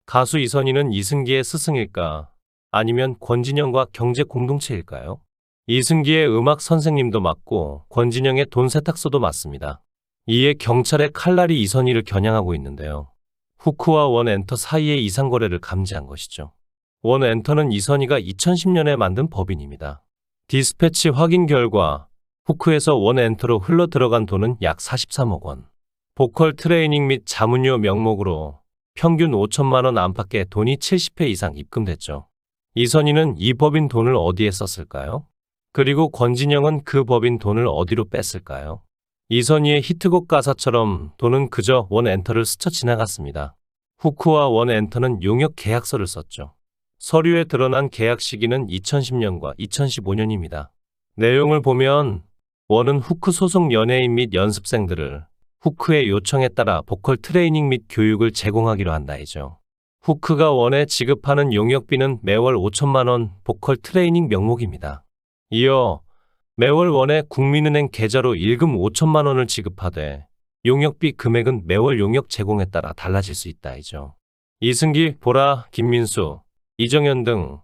가수 이선희는 이승기의 스승일까? 아니면 권진영과 경제 공동체일까요? 이승기의 음악 선생님도 맞고 권진영의 돈 세탁소도 맞습니다. 이에 경찰의 칼날이 이선희를 겨냥하고 있는데요. 후크와 원엔터 사이의 이상거래를 감지한 것이죠. 원엔터는 이선희가 2010년에 만든 법인입니다. 디스패치 확인 결과 후크에서 원엔터로 흘러 들어간 돈은 약 43억 원. 보컬 트레이닝 및 자문료 명목으로 평균 5천만 원 안팎의 돈이 70회 이상 입금됐죠. 이선희는 이 법인 돈을 어디에 썼을까요? 그리고 권진영은 그 법인 돈을 어디로 뺐을까요? 이선희의 히트곡 가사처럼 돈은 그저 원엔터를 스쳐 지나갔습니다. 후크와 원엔터는 용역 계약서를 썼죠. 서류에 드러난 계약 시기는 2010년과 2015년입니다. 내용을 보면 원은 후크 소속 연예인 및 연습생들을 후크의 요청에 따라 보컬 트레이닝 및 교육을 제공하기로 한다이죠. 후크가 원에 지급하는 용역비는 매월 5천만 원 보컬 트레이닝 명목입니다. 이어 매월 원에 국민은행 계좌로 일금 5천만 원을 지급하되 용역비 금액은 매월 용역 제공에 따라 달라질 수 있다이죠. 이승기, 보라, 김민수, 이정현 등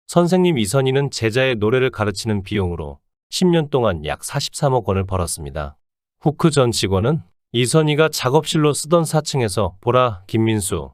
선생님 이선희는 제자의 노래를 가르치는 비용으로 10년 동안 약 43억 원을 벌었습니다. 후크 전 직원은 이선희가 작업실로 쓰던 4층에서 보라, 김민수,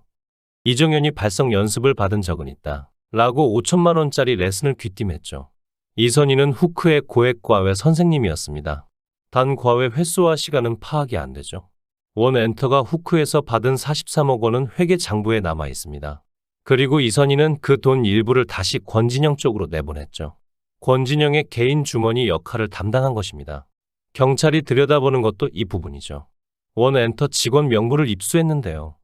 이정현이 발성 연습을 받은 적은 있다 라고 5천만 원짜리 레슨을 귀띔했죠. 이선희는 후크의 고액과외 선생님이었습니다. 단 과외 횟수와 시간은 파악이 안 되죠. 원엔터가 후크에서 받은 43억 원은 회계 장부에 남아 있습니다. 그리고 이선희는 그 돈 일부를 다시 권진영 쪽으로 내보냈죠. 권진영의 개인 주머니 역할을 담당한 것입니다. 경찰이 들여다보는 것도 이 부분이죠. 원엔터 직원 명부를 입수했는데요.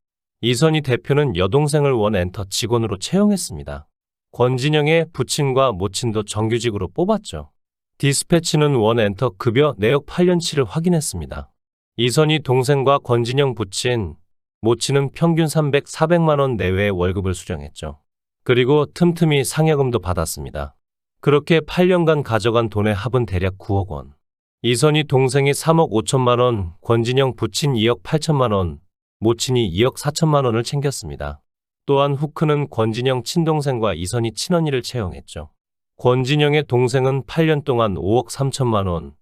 이선희 대표는 여동생을 원엔터 직원으로 채용했습니다. 권진영의 부친과 모친도 정규직으로 뽑았죠. 디스패치는 원엔터 급여 내역 8년치를 확인했습니다. 이선희 동생과 권진영 부친, 모친은 평균 300, 400만 원 내외의 월급을 수령했죠. 그리고 틈틈이 상여금도 받았습니다. 그렇게 8년간 가져간 돈의 합은 대략 9억 원. 이선희 동생이 3억 5천만 원, 권진영 부친 2억 8천만 원, 모친이 2억 4천만 원을 챙겼습니다. 또한 후크는 권진영 친동생과 이선희 친언니를 채용했죠. 권진영의 동생은 8년 동안 5억 3천만 원,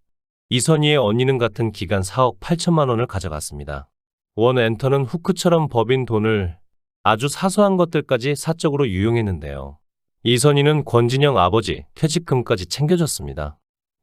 이선희의 언니는 같은 기간 4억 8천만 원을 가져갔습니다. 원엔터는 후크처럼 법인 돈을 아주 사소한 것들까지 사적으로 유용했는데요. 이선희는 권진영 아버지 퇴직금까지 챙겨줬습니다.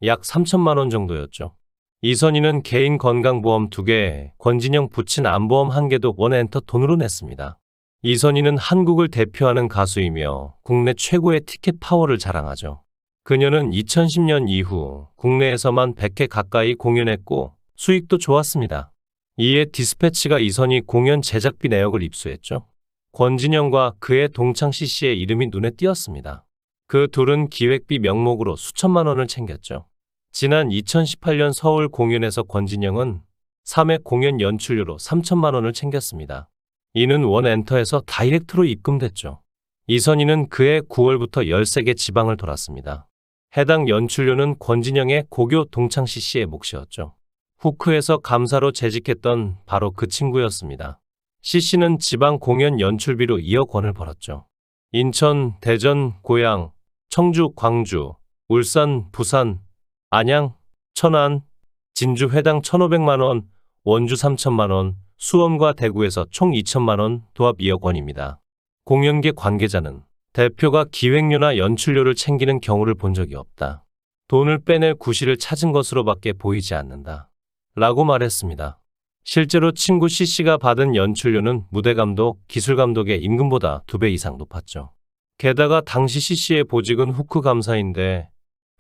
약 3천만 원 정도였죠. 이선희는 개인 건강보험 2개, 권진영 부친 안보험 1개도 원엔터 돈으로 냈습니다. 이선희는 한국을 대표하는 가수이며 국내 최고의 티켓 파워를 자랑하죠. 그녀는 2010년 이후 국내에서만 100회 가까이 공연했고 수익도 좋았습니다. 이에 디스패치가 이선희 공연 제작비 내역을 입수했죠. 권진영과 그의 동창 CC의 이름이 눈에 띄었습니다. 그 둘은 기획비 명목으로 수천만 원을 챙겼죠. 지난 2018년 서울 공연에서 권진영은 3회 공연 연출료로 3천만 원을 챙겼습니다. 이는 원엔터에서 다이렉트로 입금됐죠. 이선희는 그해 9월부터 13개 지방을 돌았습니다. 해당 연출료는 권진영의 고교 동창 CC의 몫이었죠. 후크에서 감사로 재직했던 바로 그 친구였습니다. CC는 지방 공연 연출비로 2억 원을 벌었죠. 인천, 대전, 고양, 청주, 광주, 울산, 부산, 안양, 천안, 진주 회당 1,500만 원, 원주 3천만 원, 수원과 대구에서 총 2천만 원, 도합 2억 원입니다. 공연계 관계자는 대표가 기획료나 연출료를 챙기는 경우를 본 적이 없다. 돈을 빼낼 구실을 찾은 것으로밖에 보이지 않는다. 라고 말했습니다. 실제로 친구 CC가 받은 연출료는 무대감독, 기술감독의 임금보다 2배 이상 높았죠. 게다가 당시 CC의 보직은 후크 감사인데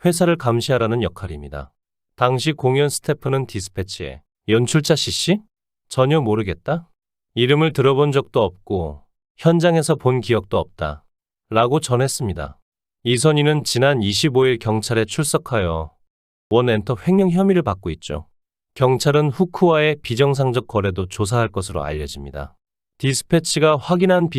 회사를 감시하라는 역할입니다. 당시 공연 스태프는 디스패치에 연출자 CC? 전혀 모르겠다? 이름을 들어본 적도 없고 현장에서 본 기억도 없다. 라고 전했습니다. 이선희는 지난 25일 경찰에 출석하여 원엔터 횡령 혐의를 받고 있죠. 경찰은 후크와의 비정상적 거래도 조사할 것으로 알려집니다. 디스패치가 확인한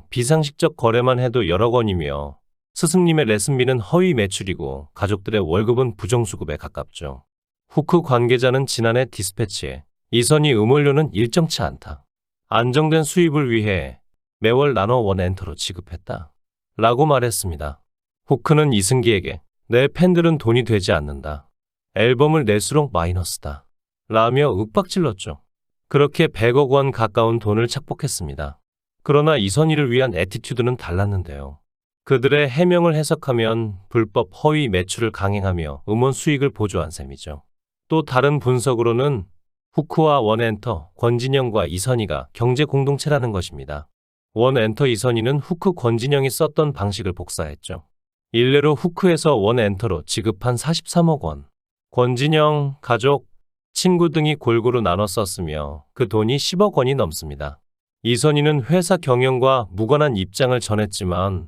비상식적 거래만 해도 여러 건이며 스승님의 레슨비는 허위 매출이고 가족들의 월급은 부정수급에 가깝죠. 후크 관계자는 지난해 디스패치에 이선희 음원료는 일정치 않다. 안정된 수입을 위해 매월 나눠 원엔터로 지급했다. 라고 말했습니다. 후크는 이승기에게 내 팬들은 돈이 되지 않는다. 앨범을 낼수록 마이너스다. 라며 윽박질렀죠. 그렇게 100억 원 가까운 돈을 착복했습니다. 그러나 이선희를 위한 애티튜드는 달랐는데요. 그들의 해명을 해석하면 불법 허위 매출을 강행하며 음원 수익을 보조한 셈이죠. 또 다른 분석으로는 후크와 원엔터, 권진영과 이선희가 경제 공동체라는 것입니다. 원엔터 이선희는 후크 권진영이 썼던 방식을 복사했죠. 일례로 후크에서 원엔터로 지급한 43억 원. 권진영, 가족, 친구 등이 골고루 나눠 썼으며 그 돈이 10억 원이 넘습니다. 이선희는 회사 경영과 무관한 입장을 전했지만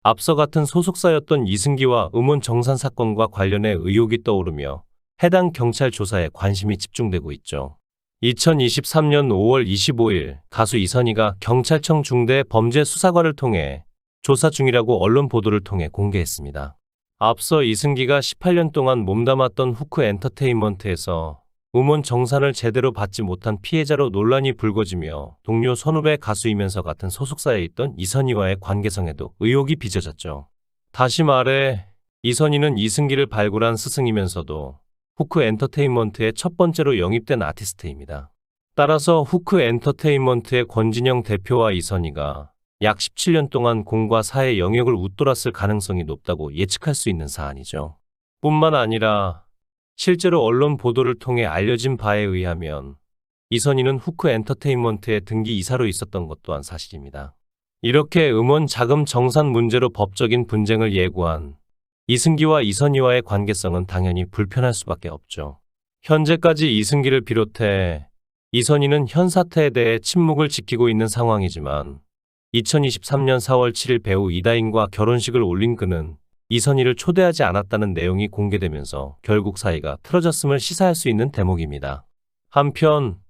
앞서 같은 소속사였던 이승기와 음원 정산 사건과 관련해 의혹이 떠오르며 해당 경찰 조사에 관심이 집중되고 있죠. 2023년 5월 25일 가수 이선희가 경찰청 중대범죄수사과를 통해 조사 중이라고 언론 보도를 통해 공개했습니다. 앞서 이승기가 18년 동안 몸담았던 후크 엔터테인먼트에서 음원 정산을 제대로 받지 못한 피해자로 논란이 불거지며 동료 선후배 가수이면서 같은 소속사에 있던 이선희와의 관계성에도 의혹이 빚어졌죠. 다시 말해 이선희는 이승기를 발굴한 스승이면서도 후크 엔터테인먼트의 첫 번째로 영입된 아티스트입니다. 따라서 후크 엔터테인먼트의 권진영 대표와 이선희가 약 17년 동안 공과 사의 영역을 웃돌았을 가능성이 높다고 예측할 수 있는 사안이죠. 뿐만 아니라 실제로 언론 보도를 통해 알려진 바에 의하면 이선희는 후크 엔터테인먼트의 등기 이사로 있었던 것 또한 사실입니다. 이렇게 음원 자금 정산 문제로 법적인 분쟁을 예고한 이승기와 이선희와의 관계성은 당연히 불편할 수밖에 없죠. 현재까지 이승기를 비롯해 이선희는 현 사태에 대해 침묵을 지키고 있는 상황이지만 2023년 4월 7일 배우 이다인과 결혼식을 올린 그는 이선희를 초대하지 않았다는 내용이 공개되면서 결국 사이가 틀어졌음을 시사할 수 있는 대목입니다. 한편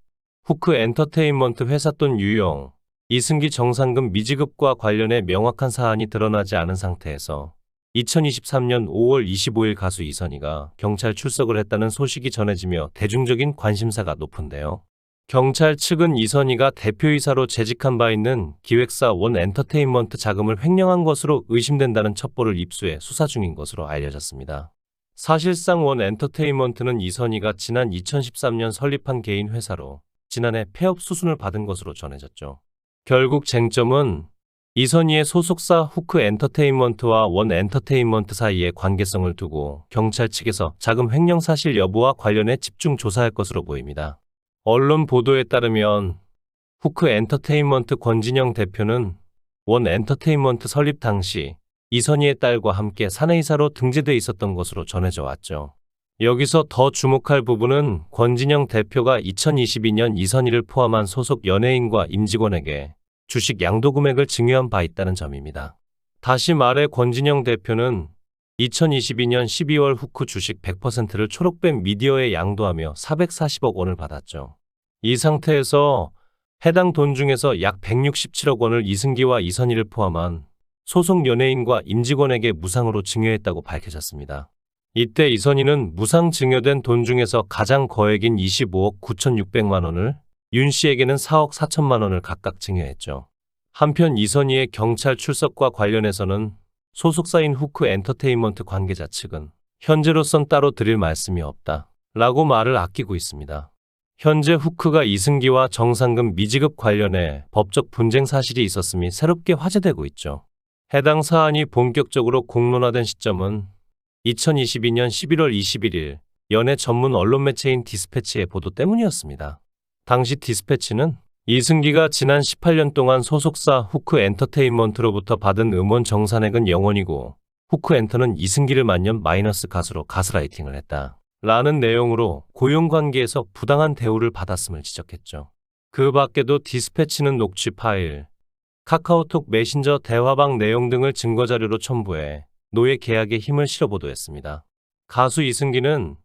후크 엔터테인먼트 회사 돈 유용, 이승기 정산금 미지급과 관련해 명확한 사안이 드러나지 않은 상태에서 2023년 5월 25일 가수 이선희가 경찰 출석을 했다는 소식이 전해지며 대중적인 관심사가 높은데요. 경찰 측은 이선희가 대표이사로 재직한 바 있는 기획사 원 엔터테인먼트 자금을 횡령한 것으로 의심된다는 첩보를 입수해 수사 중인 것으로 알려졌습니다. 사실상 원 엔터테인먼트는 이선희가 지난 2013년 설립한 개인 회사로 지난해 폐업 수순을 받은 것으로 전해졌죠. 결국 쟁점은 이선희의 소속사 후크 엔터테인먼트와 원 엔터테인먼트 사이의 관계성을 두고 경찰 측에서 자금 횡령 사실 여부와 관련해 집중 조사할 것으로 보입니다. 언론 보도에 따르면 후크 엔터테인먼트 권진영 대표는 원 엔터테인먼트 설립 당시 이선희의 딸과 함께 사내이사로 등재돼 있었던 것으로 전해져 왔죠. 여기서 더 주목할 부분은 권진영 대표가 2022년 이선희를 포함한 소속 연예인과 임직원에게 주식 양도 금액을 증여한 바 있다는 점입니다. 다시 말해 권진영 대표는 2022년 12월 후크 주식 100%를 초록뱀 미디어에 양도하며 440억 원을 받았죠. 이 상태에서 해당 돈 중에서 약 167억 원을 이승기와 이선희를 포함한 소속 연예인과 임직원에게 무상으로 증여했다고 밝혀졌습니다. 이때 이선희는 무상 증여된 돈 중에서 가장 거액인 25억 9,600만 원을, 윤 씨에게는 4억 4천만 원을 각각 증여했죠. 한편 이선희의 경찰 출석과 관련해서는 소속사인 후크 엔터테인먼트 관계자 측은 현재로선 따로 드릴 말씀이 없다 라고 말을 아끼고 있습니다. 현재 후크가 이승기와 정산금 미지급 관련해 법적 분쟁 사실이 있었음이 새롭게 화제되고 있죠. 해당 사안이 본격적으로 공론화된 시점은 2022년 11월 21일 연예 전문 언론 매체인 디스패치의 보도 때문이었습니다. 당시 디스패치는 이승기가 지난 18년 동안 소속사 후크 엔터테인먼트로부터 받은 음원 정산액은 0원이고 후크 엔터는 이승기를 만년 마이너스 가수로 가스라이팅을 했다 라는 내용으로 고용관계에서 부당한 대우를 받았음을 지적했죠. 그 밖에도 디스패치는 녹취 파일, 카카오톡 메신저 대화방 내용 등을 증거자료로 첨부해 노예 계약에 힘을 실어 보도했습니다. 가수 이승기는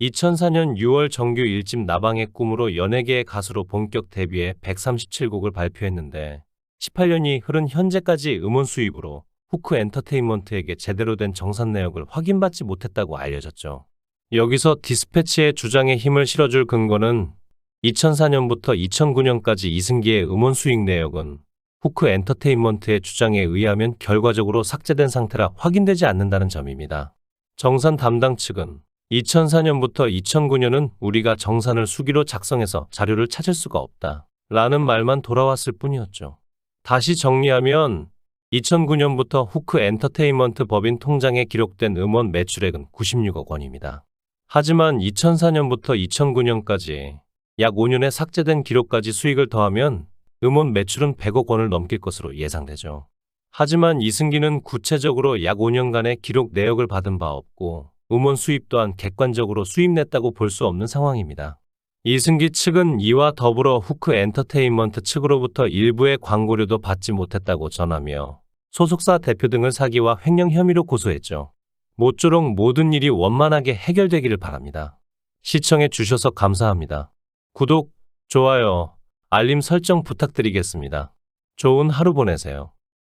2004년 6월 정규 1집 나방의 꿈으로 연예계의 가수로 본격 데뷔해 137곡을 발표했는데 18년이 흐른 현재까지 음원 수입으로 후크 엔터테인먼트에게 제대로 된 정산 내역을 확인받지 못했다고 알려졌죠. 여기서 디스패치의 주장에 힘을 실어줄 근거는 2004년부터 2009년까지 이승기의 음원 수익 내역은 후크 엔터테인먼트의 주장에 의하면 결과적으로 삭제된 상태라 확인되지 않는다는 점입니다. 정산 담당 측은 2004년부터 2009년은 우리가 정산을 수기로 작성해서 자료를 찾을 수가 없다 라는 말만 돌아왔을 뿐이었죠. 다시 정리하면 2009년부터 후크 엔터테인먼트 법인 통장에 기록된 음원 매출액은 96억 원입니다. 하지만 2004년부터 2009년까지 약 5년의 삭제된 기록까지 수익을 더하면 음원 매출은 100억 원을 넘길 것으로 예상되죠. 하지만 이승기는 구체적으로 약 5년간의 기록 내역을 받은 바 없고 음원 수입 또한 객관적으로 수입냈다고 볼 수 없는 상황입니다. 이승기 측은 이와 더불어 후크 엔터테인먼트 측으로부터 일부의 광고료도 받지 못했다고 전하며 소속사 대표 등을 사기와 횡령 혐의로 고소했죠. 모쪼록 모든 일이 원만하게 해결되기를 바랍니다. 시청해 주셔서 감사합니다. 구독, 좋아요, 알림 설정 부탁드리겠습니다. 좋은 하루 보내세요.